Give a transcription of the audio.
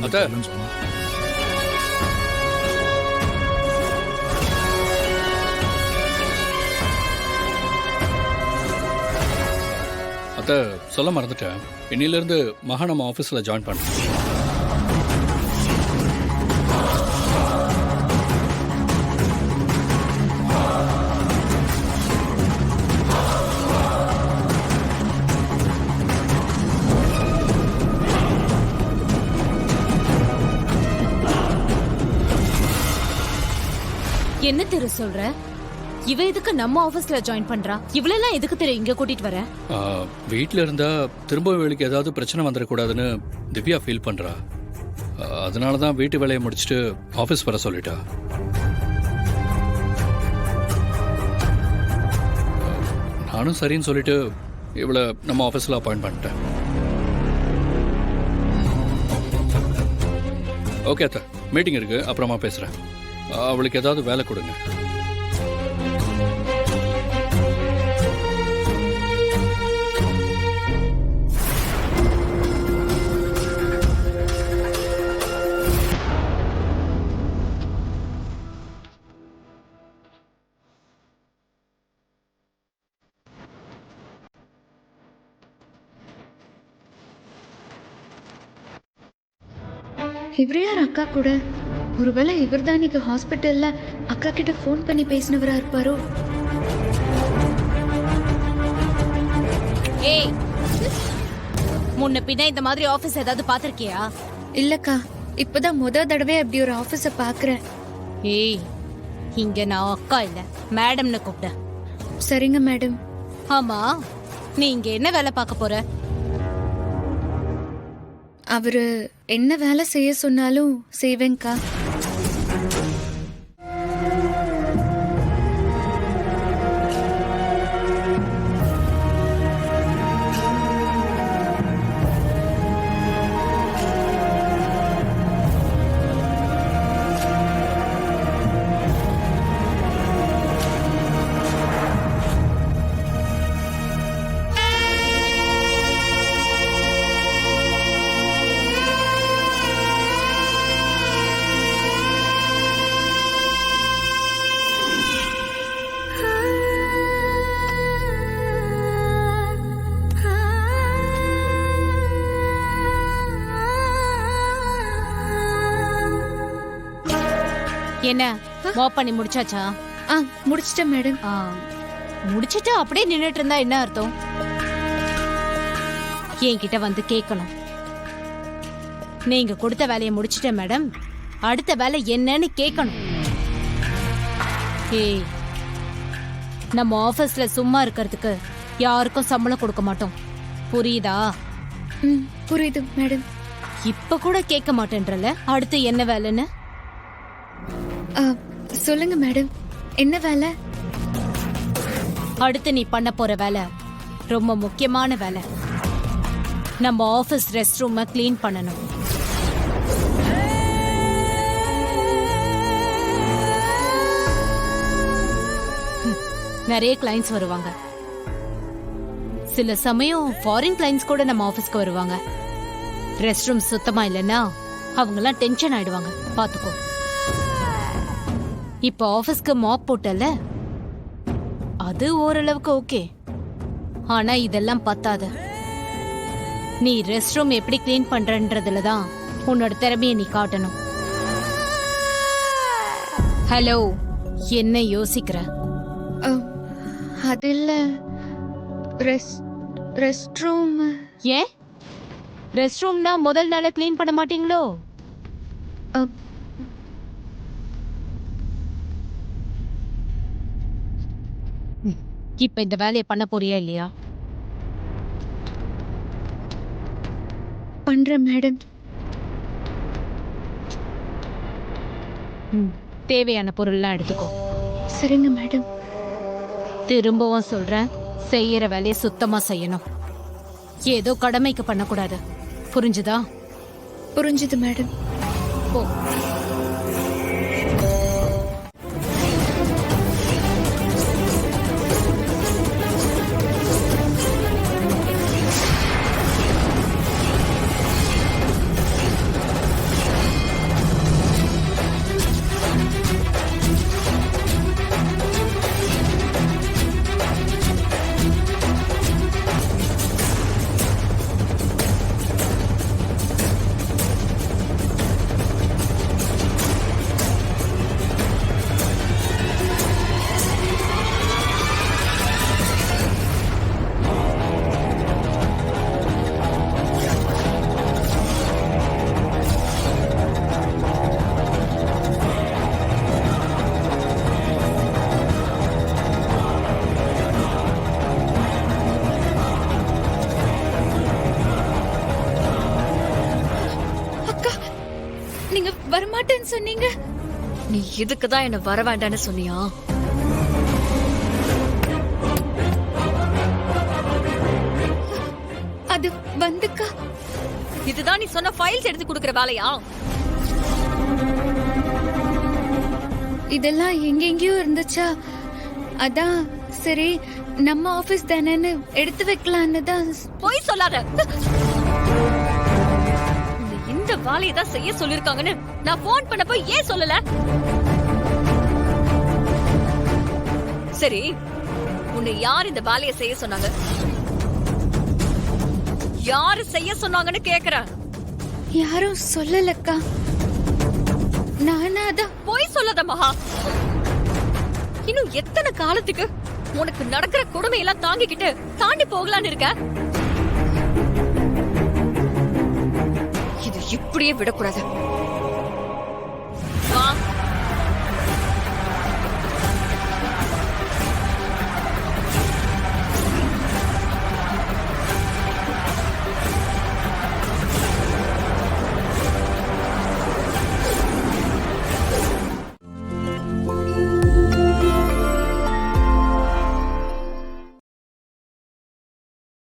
வந்து தெரியலன்னு சொன்னா. அத்தை சொல்ல மறந்துட்டேன். இன்னிலிருந்து மகா நம்ம ஆஃபீஸில் ஜாயின் பண்ணேன். என்ன தெரு சொல்ற? இவ எதுக்கு நம்ம ஆபீஸ்ல ஜாயின் பண்றா? இவளெல்லாம் எதுக்கு தெரு இங்க கூட்டிட்டு வர? வீட்டில் இருந்தால் திரும்ப வேலைக்கு ஏதாவது பிரச்சனை வந்துடக்கூடாதுன்னு திவ்யா ஃபீல் பண்ணுறா. அதனால தான் வீட்டு வேலையை முடிச்சுட்டு ஆஃபீஸ் வர சொல்லிட்டா. நானும் சரின்னு சொல்லிட்டு இவளை நம்ம ஆஃபீஸில் அப்பாயிண்ட் பண்ணிட்டேன். ஓகே அத்தா, மீட்டிங் இருக்கு, அப்புறமா பேசுகிறேன். அவளுக்கு ஏதாவது வேலை கொடுங்க. இவர் யார் அக்கா கூட? ஒருவேளை இவர் தான் இன்னைக்கு ஹாஸ்பிட்டல்ல அக்கா கிட்ட ஃபோன் பண்ணி பேசினவரா இருப்பாரோ? ஏய், முன்ன பின்ன இந்த மாதிரி ஆபீஸ் ஏதாவது பாத்திருக்கியா? இல்லக்கா, இப்பதான் தடவை அப்படி ஒரு ஆபீஸ பாக்குறேன். ஏய், இங்க நான் அக்கா இல்ல மேடம்னு கூப்பிட்டேன். சரிங்க மேடம். ஆமா, நீ இங்க என்ன வேலை பார்க்க போற? அவரு என்ன வேலை செய்ய சொன்னாலும் செய்வேங்க்கா. என்ன மாப் பண்ணி முடிச்சாச்சா? முடிச்சிட்டேன் மேடம். முடிச்சிட்டு அப்படியே நின்னுட்டு இருந்தா என்ன அர்த்தம்? என்கிட்ட வந்து கேட்கணும். நீங்க கொடுத்த வேலையை முடிச்சிட்டேன் மேடம், அடுத்த வேலை என்னன்னு கேட்கணும். ஏய், நம்ம ஆபீஸ்ல சும்மா இருக்கிறதுக்கு யாருக்கும் சம்பளம் கொடுக்க மாட்டோம், புரியுதா? புரியுது மேடம். இப்ப கூட கேட்க மாட்டேன்றல, அடுத்து என்ன வேலைன்னு சொல்லுங்க மேடம், என்ன வேலை? அடுத்து நீ பண்ண போற வேலை ரொம்ப முக்கியமான வேலை. நம்ம ஆபீஸ் ரெஸ்ட் ரூமை கிளீன் பண்ணணும். நிறைய கிளைண்ட்ஸ் வருவாங்க. சில சமயம் ஃபாரின் கிளைண்ட்ஸ் கூட நம்ம ஆபீஸ்க்கு வருவாங்க. ரெஸ்ட் ரூம் சுத்தமா இல்லைன்னா அவங்கெல்லாம் டென்ஷன் ஆயிடுவாங்க, பாத்துக்கோ. இப்ப ஆபீஸ்க்கு மாப் போட்டல, அது ஓரளவுக்கு ஓகே. ஆனா இதெல்லாம் பத்தாது. நீ ரெஸ்ட் ரூம் எப்படி கிளீன் பண்றன்றதுல தான் உன்னோட திறமையை நீ காட்டணும். ஹலோ, என்ன யோசிக்கிற? அது இல்ல, ரெஸ்ட் ரூம். ஏன் ரெஸ்ட் ரூம்னா முதல் நாள கிளீன் பண்ண மாட்டீங்களோ? இப்ப இந்த வேலையை பண்ண போறியா இல்லையா? பண்றேன் மேடம். தேவையான பொருள்லாம் எடுத்துக்கோ. சரிங்க மேடம். திரும்பவும் சொல்றேன், செய்யற வேலையை சுத்தமா செய்யணும். ஏதோ கடமைக்கு பண்ணக்கூடாது, புரிஞ்சுதா? புரிஞ்சுது மேடம். போ. வரமாட்டேன்னு சொன்னீங்க. நீ இதுக்கு தான் என்ன வர வேண்டாம்னு சொன்னியா? அது வந்துக்கா. இதுதான் நீ சொன்ன ஃபைல்ஸ் எடுத்து கொடுக்கற வேலையா? இதெல்லாம் எங்கெங்கயோ இருந்துச்சா, அதான் சரி நம்ம ஆபீஸ் தானேன்னு எடுத்து வைக்கலான்னு தான். போய் சொல்லாத. உன்னை இந்த வேலையை தான் செய்ய சொல்லிருக்காங்கன்னு நான் போன் பண்ணப்போ ஏன் சொல்லல? சரி, உன்னை யார் இந்த வேலையை செய்ய சொன்னாங்க? யாரு செய்ய சொன்னாங்கன்னு கேக்குறேன். யாரும் சொல்லலக்கா. நானா தான். போய் சொல்லாத மகா. இன்னும் எத்தனை காலத்துக்கு உனக்கு நடக்கிற கொடுமையெல்லாம் தாங்கிக்கிட்டு தாண்டி போகலான்னு இருக்க? இது இப்படியே விடக்கூடாது.